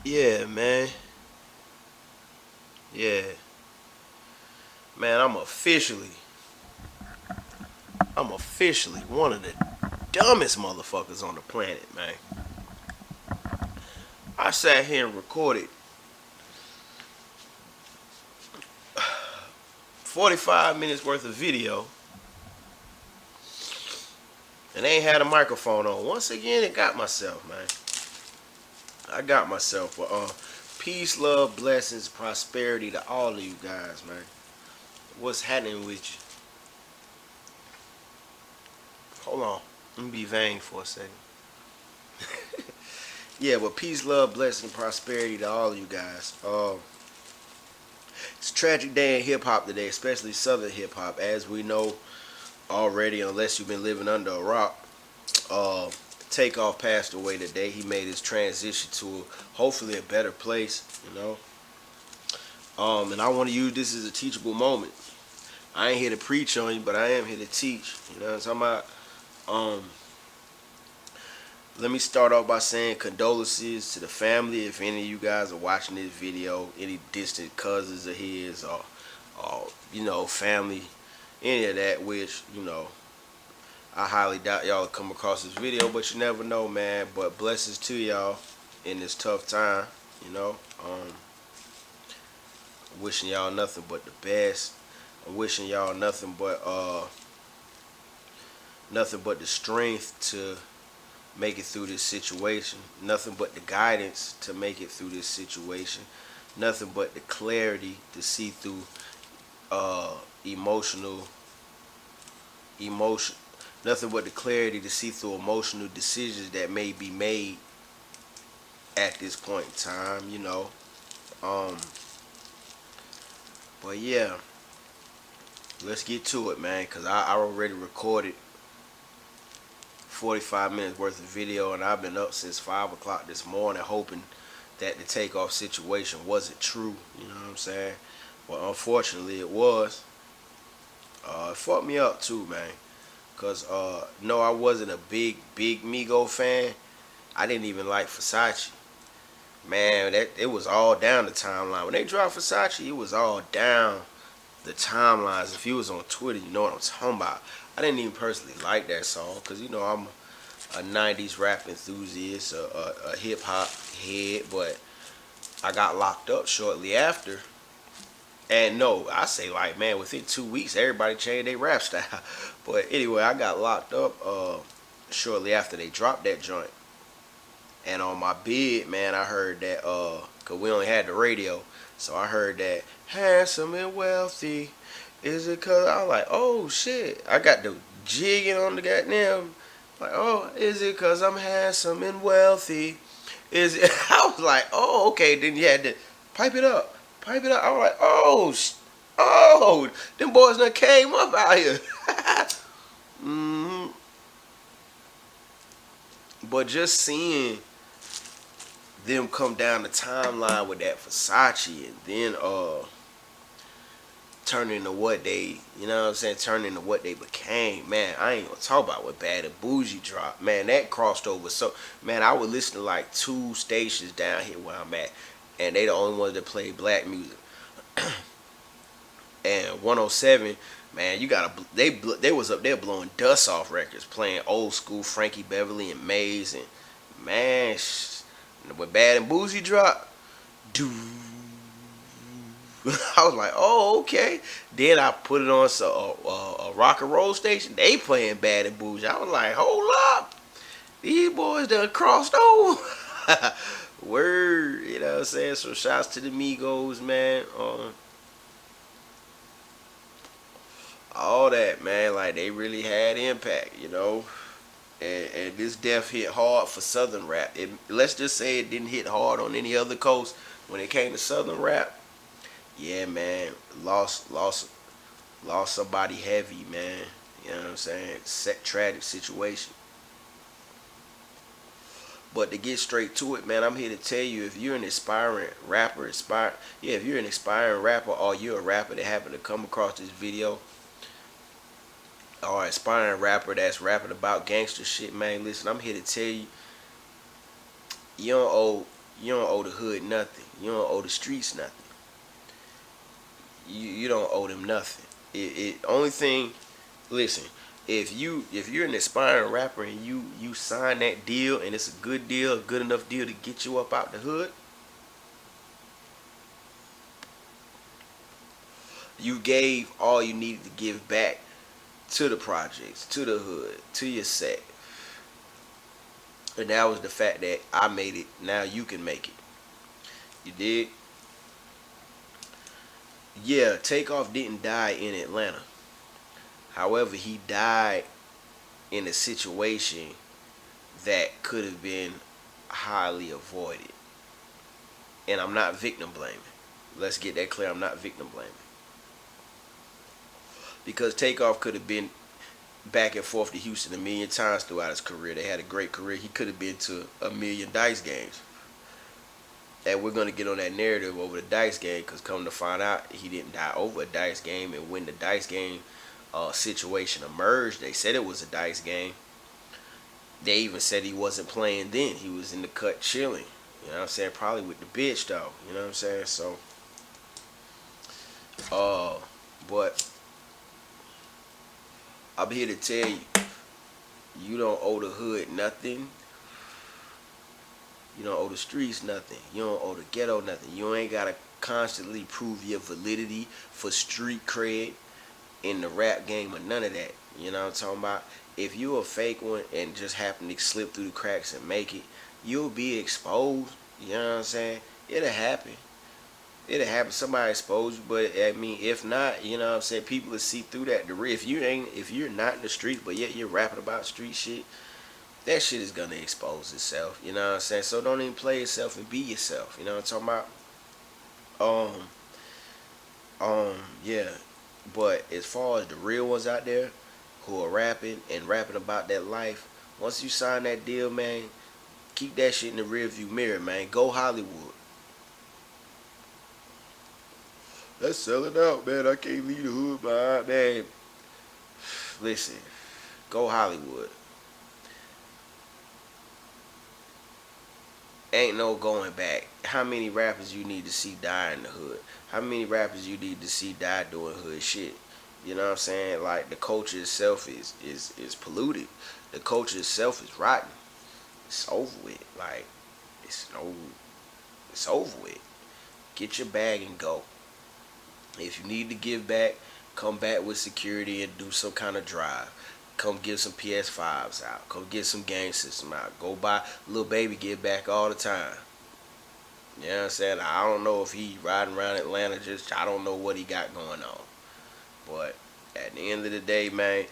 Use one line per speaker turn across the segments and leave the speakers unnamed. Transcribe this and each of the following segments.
Yeah, man. Yeah. Man, I'm officially one of the dumbest motherfuckers on the planet, man. I sat here and recorded 45 minutes worth of video and ain't had a microphone on. Once again, it got myself, man. I got myself. Peace, love, blessings, prosperity to all of you guys, man. What's happening with you? Hold on. Let me be vain for a second. Yeah, but peace, love, blessing, prosperity to all of you guys. It's a tragic day in hip hop today, especially Southern hip hop, as we know already, unless you've been living under a rock. Uh, Takeoff passed away today. He made his transition to hopefully a better place, you know. And I want to use this as a teachable moment. I ain't here to preach on you, but I am here to teach. You know what I'm talking about? Um, Let me start off by saying condolences to the family. If any of you guys are watching this video, any distant cousins of his or family, any of that, which I highly doubt y'all will come across this video, but you never know, man. But blessings to y'all in this tough time. You know, wishing y'all nothing but the best. I'm wishing y'all nothing but the strength to make it through this situation. Nothing but the guidance to make it through this situation. Nothing but the clarity to see through uh, emotional emotion. Nothing but the clarity to see through emotional decisions that may be made at this point in time. Um, but yeah, let's get to it, man. Cause I already recorded 45 minutes worth of video, and I've been up since 5 o'clock this morning, hoping that the takeoff situation wasn't true. You know what I'm saying? Well, unfortunately, it was. It fucked me up too, man. Cause no, I wasn't a big Migo fan. I didn't even like Versace. Man, that it was all down the timeline. When they dropped Versace, it was all down the timelines. If you was on Twitter, you know what I'm talking about. I didn't even personally like that song because I'm a '90s rap enthusiast, a hip hop head, but I got locked up shortly after. And no, I say like man, within 2 weeks, everybody changed their rap style. But anyway, I got locked up shortly after they dropped that joint. And on my bed, man, I heard that cause we only had the radio, so I heard that handsome and wealthy. Is it cause I was like, oh shit, I got the jigging on the goddamn. Like, oh, is it cause I'm handsome and wealthy? Is it? I was like, oh, okay. Then you had to pipe it up, pipe it up. I was like, oh, oh, them boys done came up out here. hmm But just seeing them come down the timeline with that Versace and then turn into what they, you know what I'm saying, turn into what they became. Man, I ain't gonna talk about what Bad and Bougie dropped. Man, that crossed over. So, man, I would listen to like 2 stations down here where I'm at, and they the only ones that play black music. And 107, man, you gotta they was up there blowing dust off records, playing old school Frankie Beverly and Maze, and man, when Bad and Bougie dropped, dude. I was like, oh, okay. Then I put it on a rock and roll station. They playing Bad and Bougie. I was like, hold up. These boys done crossed over. Word, you know what I'm saying? So shouts to the Migos, man. All that, man. Like, they really had impact, you know? And this death hit hard for Southern rap. Let's just say it didn't hit hard on any other coast. When it came to Southern rap, yeah, man, lost somebody heavy, man. You know what I'm saying? Tragic situation. But to get straight to it, man, I'm here to tell you if you're an aspiring rapper, if you're an aspiring rapper or you're a rapper that happened to come across this video, or aspiring rapper that's rapping about gangster shit, man, listen, I'm here to tell you, you don't owe You don't owe the hood nothing. You don't owe the streets nothing. You don't owe them nothing. It only thing. Listen, if you're an aspiring rapper and you sign that deal and it's a good deal, a good enough deal to get you up out the hood, you gave all you needed to give back to the projects, to the hood, to your set. And that was the fact that I made it. Now you can make it. You did? Yeah, Takeoff didn't die in Atlanta. However, he died in a situation that could have been highly avoided. And I'm not victim blaming. Let's get that clear. I'm not victim blaming. Because Takeoff could have been back and forth to Houston a million times throughout his career. They had a great career. He could have been to a million dice games. And we're going to get on that narrative over the dice game because come to find out, he didn't die over a dice game. And when the dice game situation emerged, they said it was a dice game. They even said he wasn't playing then. He was in the cut chilling. You know what I'm saying? Probably with the bitch though. You know what I'm saying? So, but I'm here to tell you, you don't owe the hood nothing. You don't owe the streets nothing. You don't owe the ghetto nothing. You ain't gotta constantly prove your validity for street cred in the rap game or none of that. You know what I'm talking about? If you a fake one and just happen to slip through the cracks and make it, you'll be exposed. You know what I'm saying? It'll happen. It'll happen. Somebody expose you, but I mean, if not, you know what I'm saying, people will see through that. If you're not in the streets, but yet you're rapping about street shit, that shit is gonna expose itself. You know what I'm saying? So don't even play yourself and be yourself. You know what I'm talking about? Yeah. But as far as the real ones out there who are rapping and rapping about that life, once you sign that deal, man, keep that shit in the rearview mirror, man. Go Hollywood. That's selling out, man. I can't leave the hood behind, man. Listen, go Hollywood. Ain't no going back. How many rappers you need to see die in the hood? How many rappers you need to see die doing hood shit? You know what I'm saying? Like the culture itself is polluted. The culture itself is rotten. It's over with. Like it's over with. Get your bag and go. If you need to give back, come back with security and do some kind of drive. Come get some PS5s out. Come get some game system out. Go buy Lil Baby give back all the time. You know what I'm saying? I don't know if he riding around Atlanta I don't know what he got going on. But at the end of the day, man,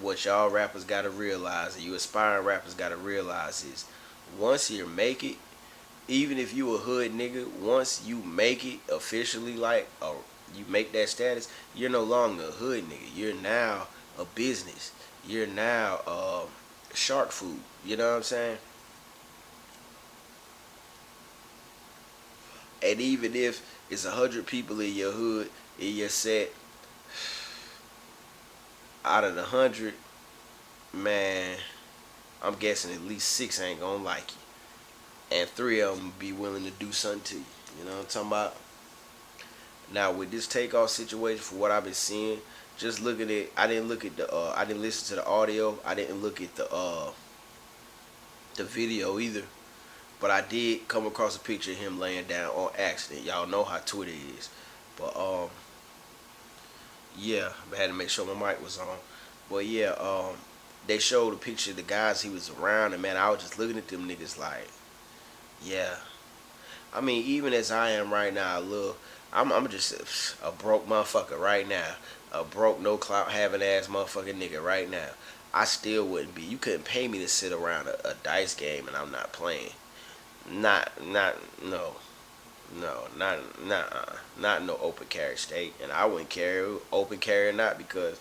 what y'all rappers gotta realize, and you aspiring rappers gotta realize is once you make it, even if you a hood nigga, once you make it officially, you make that status, you're no longer a hood nigga. You're now a business. You're now shark food. You know what I'm saying? And even if it's 100 people in your hood, in your set, out of the 100, man, I'm guessing at least 6 ain't gonna like you, and 3 of them be willing to do something to you. You know what I'm talking about? Now with this Takeoff situation, for what I've been seeing, just looking at, I didn't look at I didn't listen to the audio, I didn't look at the video either, but I did come across a picture of him laying down on accident. Y'all know how Twitter is, but yeah, I had to make sure my mic was on. But yeah, they showed a picture of the guys he was around, and man, I was just looking at them niggas like, yeah. I mean, even as I am right now, I'm just a broke motherfucker right now. A broke, no clout having ass motherfucking nigga right now. I still wouldn't be. You couldn't pay me to sit around a dice game and I'm not playing. Not, no. No, not no open carry state. And I wouldn't care open carry or not, because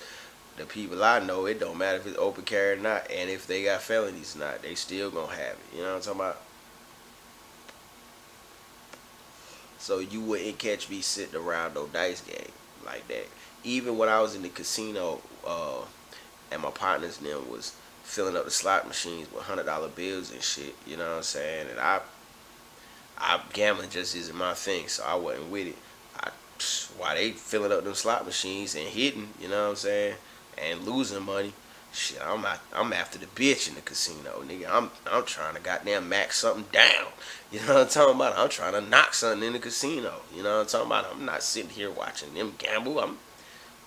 the people I know, it don't matter if it's open carry or not, and if they got felonies or not, they still gonna have it. You know what I'm talking about? So you wouldn't catch me sitting around no dice game like that. Even when I was in the casino, and my partners and them was filling up the slot machines with $100 bills and shit, you know what I'm saying? And I Gambling just isn't my thing, so I wasn't with it. I, why they filling up them slot machines and hitting, you know what I'm saying, and losing money. Shit, I'm after the bitch in the casino, nigga. I'm trying to goddamn max something down. You know what I'm talking about? I'm trying to knock something in the casino. You know what I'm talking about? I'm not sitting here watching them gamble. I'm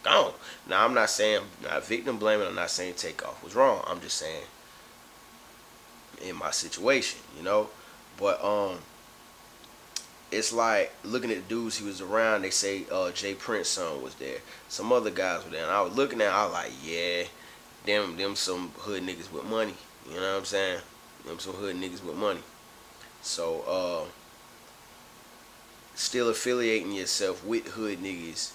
gone. Now I'm not saying I'm not victim blaming. I'm not saying Takeoff was wrong. I'm just saying in my situation, you know. But it's like looking at the dudes he was around. They say J.Prince son was there. Some other guys were there, and I was looking at. I was like, yeah, them some hood niggas with money. You know what I'm saying? Them some hood niggas with money. So still affiliating yourself with hood niggas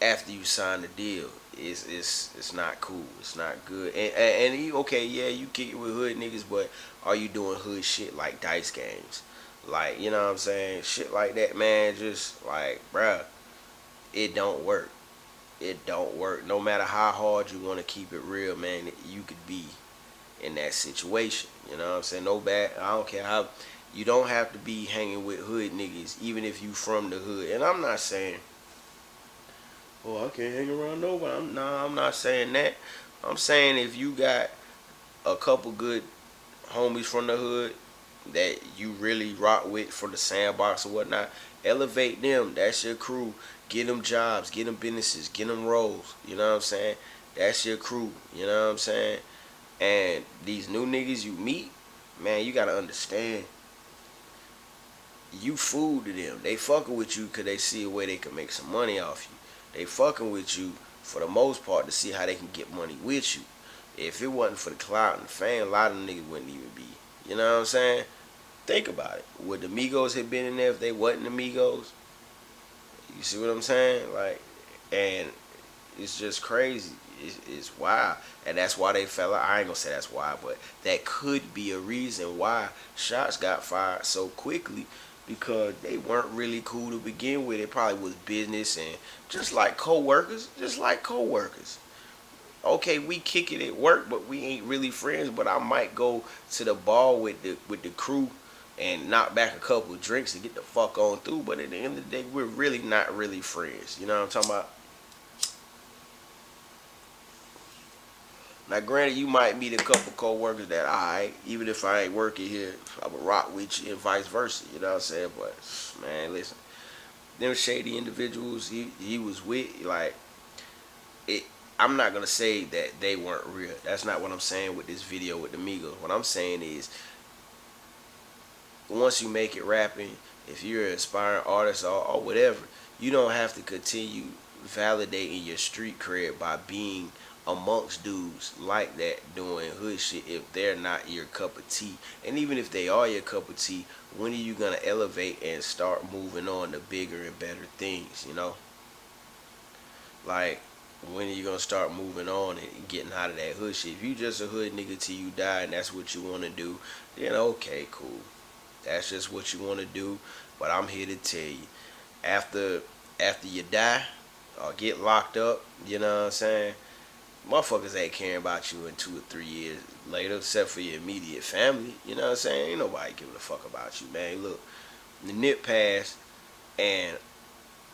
after you sign the deal it's not cool. It's not good. And you, okay, yeah, you kick it with hood niggas, but are you doing hood shit like dice games? Like, you know what I'm saying? Shit like that, man. Just like, bruh, it don't work. It don't work. No matter how hard you want to keep it real, man, you could be in that situation. You know what I'm saying? No bad. I don't care how. You don't have to be hanging with hood niggas, even if you from the hood. And I'm not saying, oh, I can't hang around nobody. I'm not saying that. I'm saying if you got a couple good homies from the hood that you really rock with for the sandbox or whatnot, elevate them. That's your crew. Get them jobs, get them businesses, get them roles. You know what I'm saying? That's your crew. You know what I'm saying? And these new niggas you meet, man, you gotta understand. You food to them. They fucking with you because they see a way they can make some money off you. They fucking with you for the most part to see how they can get money with you. If it wasn't for the clout and the fame, a lot of them niggas wouldn't even be. You know what I'm saying? Think about it. Would the Migos have been in there if they wasn't the Migos? You see what I'm saying? Like, and it's just crazy. It's wild. And that's why they fell out. I ain't gonna say that's why, but that could be a reason why shots got fired so quickly, because they weren't really cool to begin with. It probably was business and just like co-workers. Just like co-workers. Okay, we kick it at work, but we ain't really friends. But I might go to the bar with the crew and knock back a couple of drinks and get the fuck on through. But at the end of the day, we're really not really friends. You know what I'm talking about? Now, granted, you might meet a couple co-workers that, alright, even if I ain't working here, I would rock with you and vice versa. You know what I'm saying? But, man, listen. Them shady individuals he was with, like, it. I'm not going to say that they weren't real. That's not what I'm saying with this video with the Migos. What I'm saying is, once you make it rapping, if you're an aspiring artist or whatever, you don't have to continue validating your street cred by being amongst dudes like that doing hood shit if they're not your cup of tea. And even if they are your cup of tea, when are you gonna elevate and start moving on to bigger and better things, you know? Like, when are you gonna start moving on and getting out of that hood shit? If you just a hood nigga till you die and that's what you wanna do, then okay, cool. That's just what you wanna do. But I'm here to tell you, after you die or get locked up, you know what I'm saying? Motherfuckers ain't caring about you in 2 or 3 years later, except for your immediate family. You know what I'm saying? Ain't nobody giving a fuck about you, man. Look, the Nip passed, and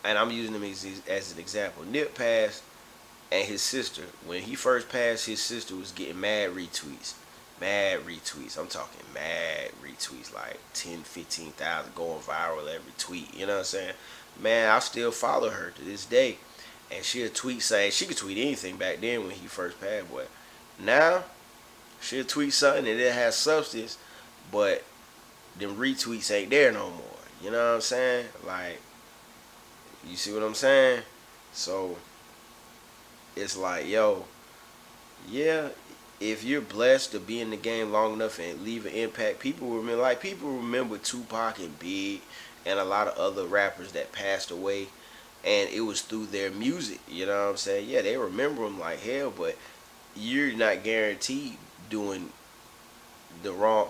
I'm using him as an example. Nip passed, and his sister, when he first passed, his sister was getting mad retweets. Mad retweets. I'm talking mad retweets, like 10, 15,000 going viral every tweet. You know what I'm saying? Man, I still follow her to this day. And she'll tweet saying, she could tweet anything back then when he first passed, but now she'll tweet something and it has substance, but them retweets ain't there no more. You know what I'm saying? Like, you see what I'm saying? So it's like, yo, yeah, if you're blessed to be in the game long enough and leave an impact, people remember Tupac and Big and a lot of other rappers that passed away, and it was through their music. You know what I'm saying? Yeah, they remember them like hell, but you're not guaranteed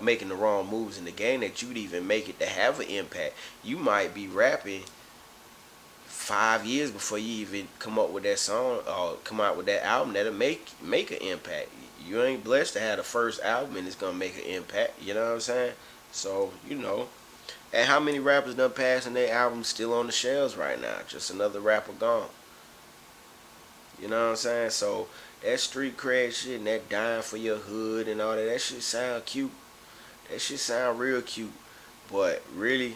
making the wrong moves in the game that you'd even make it to have an impact. You might be rapping 5 years before you even come up with that song or come out with that album that'll make an impact. You ain't blessed to have the first album and it's gonna make an impact. You know what I'm saying? So, you know, And how many rappers done passed and their albums still on the shelves right now? Just another rapper gone. You know what I'm saying? So that street cred shit and that dying for your hood and all that, that shit sound cute. That shit sound real cute. But really,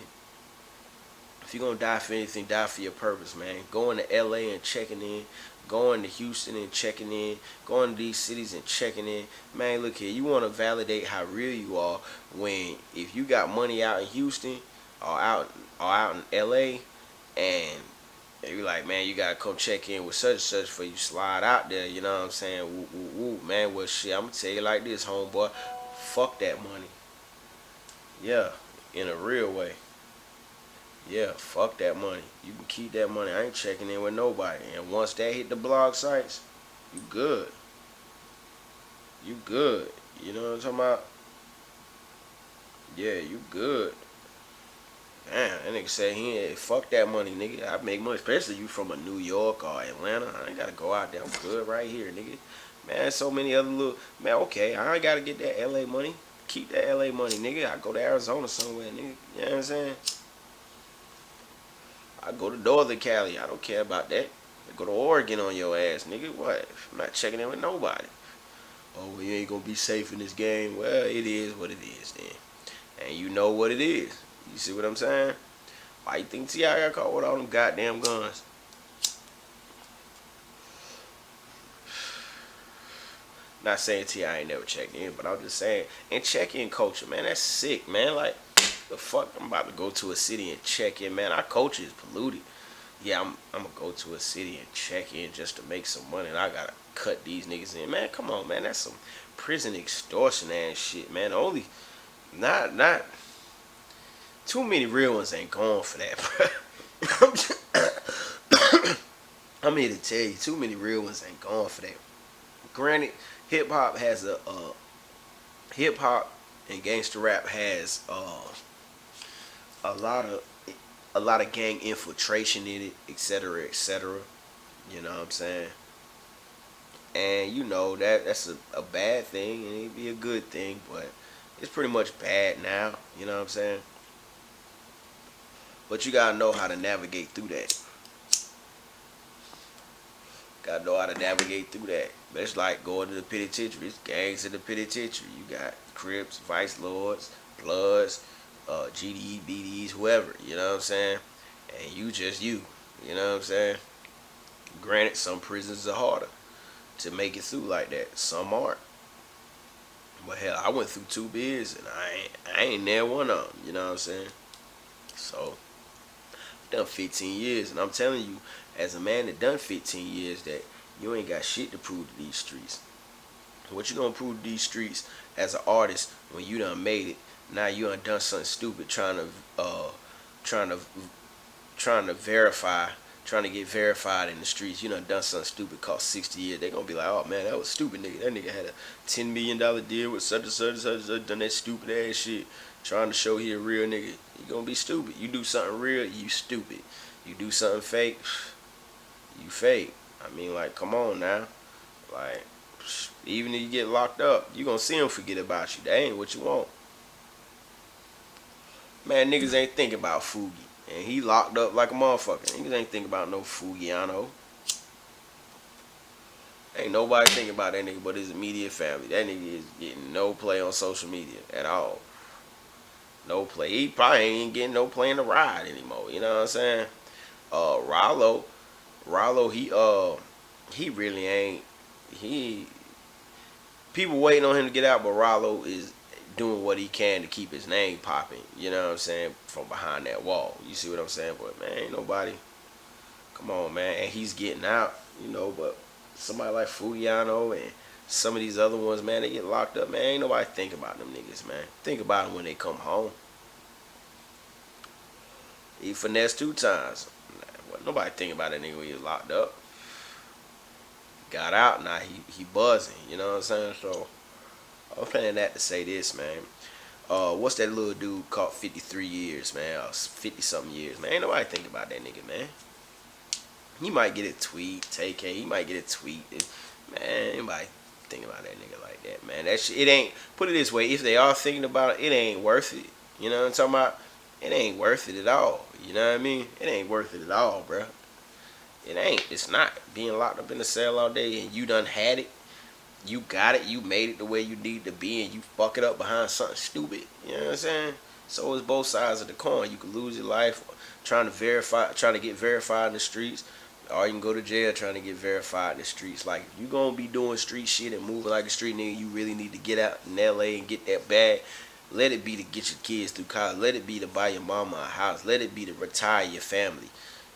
if you're gonna die for anything, die for your purpose, man. Going to LA and checking in, going to Houston and checking in, going to these cities and checking in. Man, look here, you wanna validate how real you are when if you got money out in Houston or out in LA and you like, man, you gotta come check in with such and such for you slide out there, you know what I'm saying? Woo, woo, woo, man, well shit, I'm gonna tell you like this, homeboy. Fuck that money. Yeah, in a real way. Yeah, fuck that money. You can keep that money. I ain't checking in with nobody. And once that hit the blog sites, you good. You good. You know what I'm talking about? Yeah, you good. Damn, that nigga said he ain't fuck that money, nigga. I make money, especially you from a New York or Atlanta. I ain't gotta go out there. I'm good right here, nigga. Man, so many other little man. Okay, I ain't gotta get that LA money. Keep that LA money, nigga. I go to Arizona somewhere, nigga. You know what I'm saying? I go to Northern Cali. I don't care about that. I go to Oregon on your ass, nigga. What? I'm not checking in with nobody. Oh, well, you ain't gonna be safe in this game. Well, it is what it is then. And you know what it is. You see what I'm saying? Why you think T.I. got caught with all them goddamn guns? Not saying T.I. ain't never checked in, but I'm just saying, and check-in culture, man, that's sick, man. Like, the fuck, I'm about to go to a city and check in, man. Our culture is polluted. Yeah, I'm gonna go to a city and check in just to make some money, and I gotta cut these niggas in, man. Come on, man, that's some prison extortion ass shit, man. Only, not too many real ones ain't going for that, bro. I'm here to tell you, too many real ones ain't going for that. Granted, hip hop has hip hop and gangster rap has a lot of gang infiltration in it, etc., etc. You know what I'm saying? And you know that's a bad thing, and it'd be a good thing, but it's pretty much bad now. You know what I'm saying? But you gotta know how to navigate through that. Gotta know how to navigate through that. But it's like going to the penitentiary. It's gangs in the penitentiary. You got Crips, Vice Lords, Bloods, GDE, BDs, whoever. You know what I'm saying? And you just you. You know what I'm saying? Granted, some prisons are harder to make it through like that. Some aren't. But hell, I went through 2 beers and I ain't near one of them. You know what I'm saying? So, I've done 15 years, and I'm telling you, as a man that done 15 years, that you ain't got shit to prove to these streets. What you gonna prove to these streets as an artist when you done made it? Now you done something stupid trying to verify, trying to get verified in the streets. You done something stupid cost 60 years. They gonna be like, oh man, that was stupid, nigga. That nigga had a $10 million deal with such and such and such, such, done that stupid ass shit, trying to show he a real nigga. You gonna be stupid. You do something real, you stupid. You do something fake, you fake. I mean, like, come on now. Like, even if you get locked up, you gonna see them forget about you. That ain't what you want. Man, niggas ain't thinking about Fugi. And he locked up like a motherfucker. Niggas ain't thinking about no Fugiano. Ain't nobody thinking about that nigga but his immediate family. That nigga is getting no play on social media at all. No play. He probably ain't getting no play in the ride anymore. You know what I'm saying? Rollo, he really ain't. People waiting on him to get out, but Rollo is doing what he can to keep his name popping. You know what I'm saying? From behind that wall. You see what I'm saying? But man, ain't nobody. Come on, man. And he's getting out. You know, but somebody like Fugiano and some of these other ones, man, they get locked up. Man, ain't nobody think about them niggas, man. Think about them when they come home. He finessed 2 times. Nobody think about that nigga when he was locked up. Got out, now he buzzing. You know what I'm saying? So I'm saying that to say this, man. What's that little dude called 53 years, man? 50 something years, man. Ain't nobody think about that nigga, man. He might get a tweet, He might get a tweet. Man, anybody think about that nigga like that, man. That shit, it ain't. Put it this way: if they are thinking about it, it ain't worth it. You know what I'm talking about? it ain't worth it at all. You know what I mean? It ain't worth it at all, bro. It ain't. It's not. Being locked up in the cell all day and you done had it. You got it. You made it the way you need to be, and you fuck it up behind something stupid. You know what I'm saying? So it's both sides of the coin. You can lose your life trying to get verified in the streets, or you can go to jail trying to get verified in the streets. Like, if you gonna be doing street shit and moving like a street nigga, you really need to get out in LA and get that bag. Let it be to get your kids through college. Let it be to buy your mama a house. Let it be to retire your family.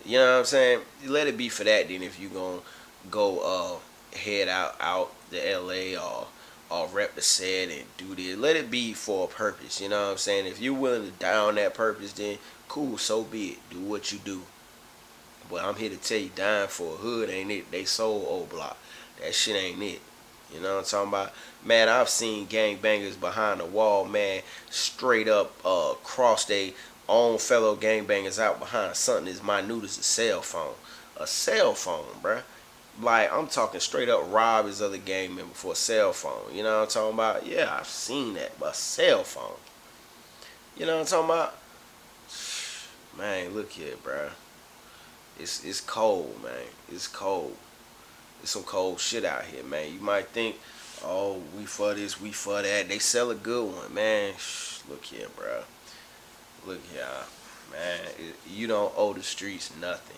You know what I'm saying? Let it be for that. Then if you gonna go head out to LA or rep the set and do this, let it be for a purpose. You know what I'm saying? If you're willing to die on that purpose, then cool, so be it. Do what you do. But I'm here to tell you, dying for a hood ain't it. They sold old block. That shit ain't it. You know what I'm talking about? Man, I've seen gangbangers behind the wall, man, straight up cross they own fellow gangbangers out behind something as minute as a cell phone. A cell phone, bruh. Like, I'm talking straight up rob his other gang member for a cell phone. You know what I'm talking about? Yeah, I've seen that, but a cell phone. You know what I'm talking about? Man, look here, bruh. It's cold, man. It's cold. It's some cold shit out here, man. You might think, oh, we for this, we for that. They sell a good one, man. Look here, bro. Look here, man. You don't owe the streets nothing.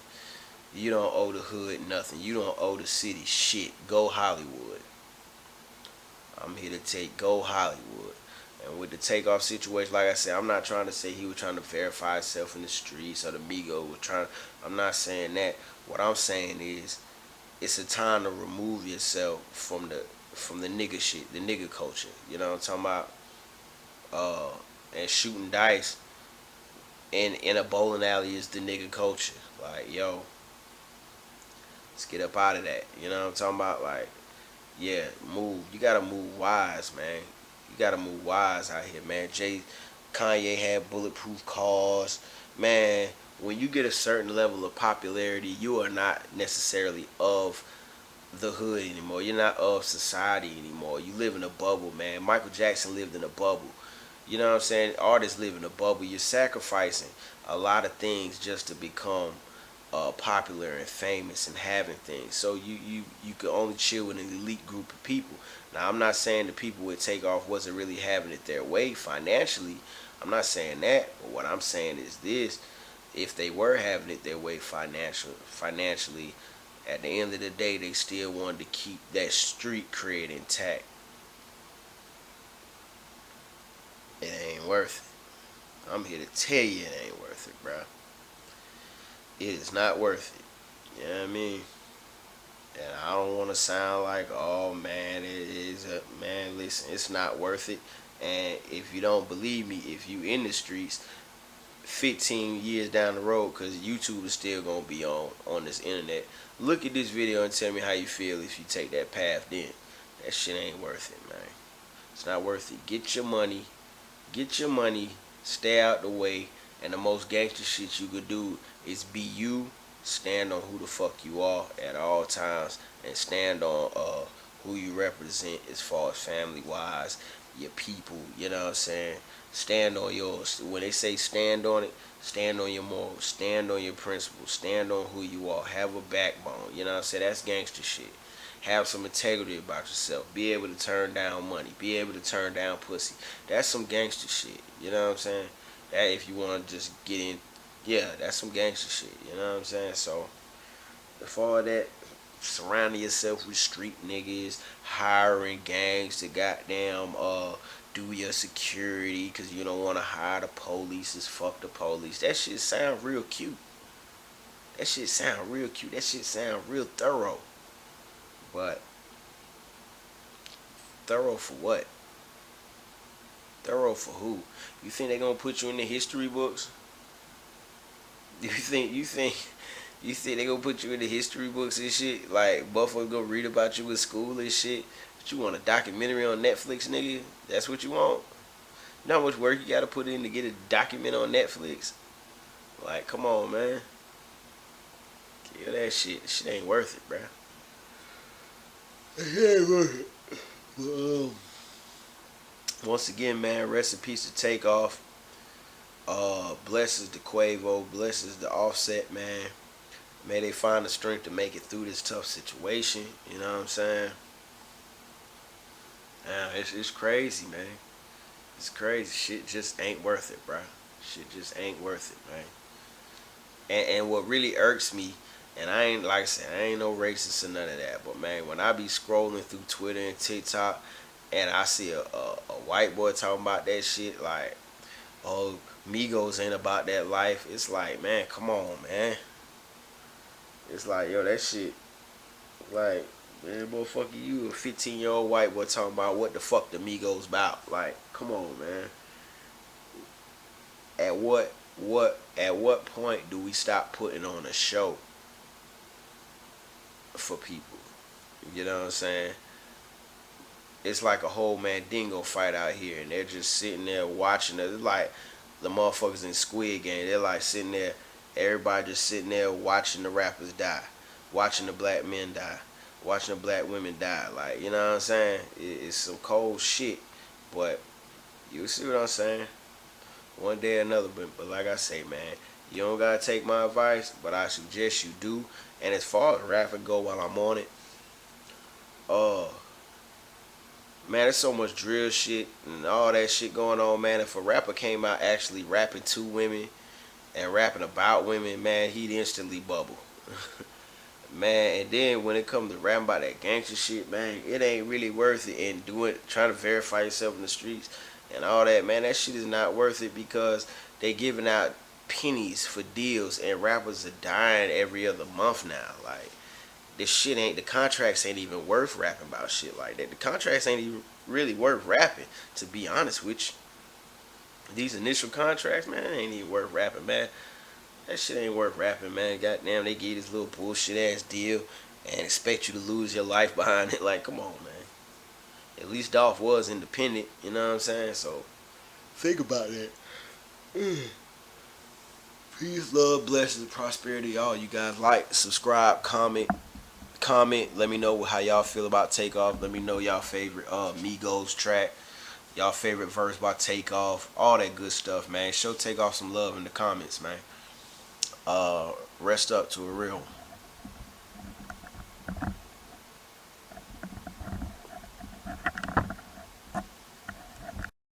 You don't owe the hood nothing. You don't owe the city shit. Go Hollywood. I'm here to take go Hollywood. And with the Takeoff situation, like I said, I'm not trying to say he was trying to verify himself in the streets or the Migo was trying. I'm not saying that. What I'm saying is, it's a time to remove yourself from the nigga shit, the nigga culture. You know what I'm talking about? And shooting dice in a bowling alley is the nigga culture. Like, yo, let's get up out of that. You know what I'm talking about? Like, yeah, move. You gotta move wise, man. You gotta move wise out here, man. Kanye had bulletproof cars. Man, when you get a certain level of popularity, you are not necessarily of the hood anymore. You're not of society anymore. You live in a bubble, man. Michael Jackson lived in a bubble. You know what I'm saying? Artists live in a bubble. You're sacrificing a lot of things just to become popular and famous and having things. So you can only chill with an elite group of people. Now, I'm not saying the people with Takeoff wasn't really having it their way financially. I'm not saying that. But what I'm saying is this. If they were having it their way financially, at the end of the day, they still wanted to keep that street cred intact. It ain't worth it. I'm here to tell you it ain't worth it, bro. It is not worth it. You know what I mean? And I don't want to sound like, oh man, it is man, listen, it's not worth it. And if you don't believe me, if you in the streets 15 years down the road, because YouTube is still going to be on this internet, look at this video and tell me how you feel if you take that path then. That shit ain't worth it, man. It's not worth it. Get your money, stay out the way, and the most gangster shit you could do is be you, stand on who the fuck you are at all times, and stand on who you represent as far as family wise, your people, you know what I'm saying? Stand on yours. When they say stand on it, stand on your morals, stand on your principles, stand on who you are, have a backbone, you know what I'm saying? That's gangster shit. Have some integrity about yourself. Be able to turn down money. Be able to turn down pussy. That's some gangster shit. You know what I'm saying? That if you want to just get in, yeah, that's some gangster shit. You know what I'm saying? So, before that, surrounding yourself with street niggas, hiring gangs to goddamn do your security because you don't want to hire the police. Is fuck the police. That shit sound real cute. That shit sound real cute. That shit sound real thorough. But thorough for what? Thorough for who? You think they gonna put you in the history books? You think they gonna put you in the history books and shit? Like Buffalo gonna read about you in school and shit? But you want a documentary on Netflix, nigga? That's what you want? You know how much work you gotta put in to get a document on Netflix? Like, come on, man. Kill that shit. Shit ain't worth it, bruh. It ain't worth it. Once again, man, rest in peace to Takeoff. Blesses the Quavo, blesses the Offset, man. May they find the strength to make it through this tough situation. You know what I'm saying? It's crazy, man. It's crazy. Shit just ain't worth it, bro. Shit just ain't worth it, man. And what really irks me, and I ain't, like I said, I ain't no racist or none of that, but man, when I be scrolling through Twitter and TikTok, and I see a white boy talking about that shit, like, oh, Migos ain't about that life. It's like, man, come on, man. It's like, yo, that shit, like, man, motherfucker, you a 15-year-old white boy talking about what the fuck the Migos about. Like, come on, man. At what point do we stop putting on a show for people? You know what I'm saying? It's like a whole Mandingo fight out here, and they're just sitting there watching it. It's like the motherfuckers in Squid Game. They're like sitting there, everybody just sitting there watching the rappers die, watching the black men die, watching the black women die. Like, you know what I'm saying? It's some cold shit, but you see what I'm saying? One day or another, but like I say, man, you don't gotta take my advice, but I suggest you do. And as far as rapping go, while I'm on it, uh, man, there's so much drill shit and all that shit going on, man. If a rapper came out actually rapping to women and rapping about women, man, he'd instantly bubble. Man, and then when it comes to rapping about that gangster shit, man, it ain't really worth it. And trying to verify yourself in the streets and all that, man, that shit is not worth it because they giving out pennies for deals and rappers are dying every other month now. Like, this shit ain't, the contracts ain't even worth rapping about shit like that. The contracts ain't even really worth rapping, to be honest with you. These initial contracts, man, ain't even worth rapping, man. That shit ain't worth rapping, man. Goddamn, they give you this little bullshit ass deal and expect you to lose your life behind it. Like, come on, man. At least Dolph was independent, you know what I'm saying? So, think about that. Peace, love, blessings, prosperity. All you guys like, subscribe, comment. Let me know how y'all feel about Takeoff. Let me know y'all favorite Migos track, y'all favorite verse by Takeoff, all that good stuff, man. Show Takeoff some love in the comments, man. Rest up to a real one.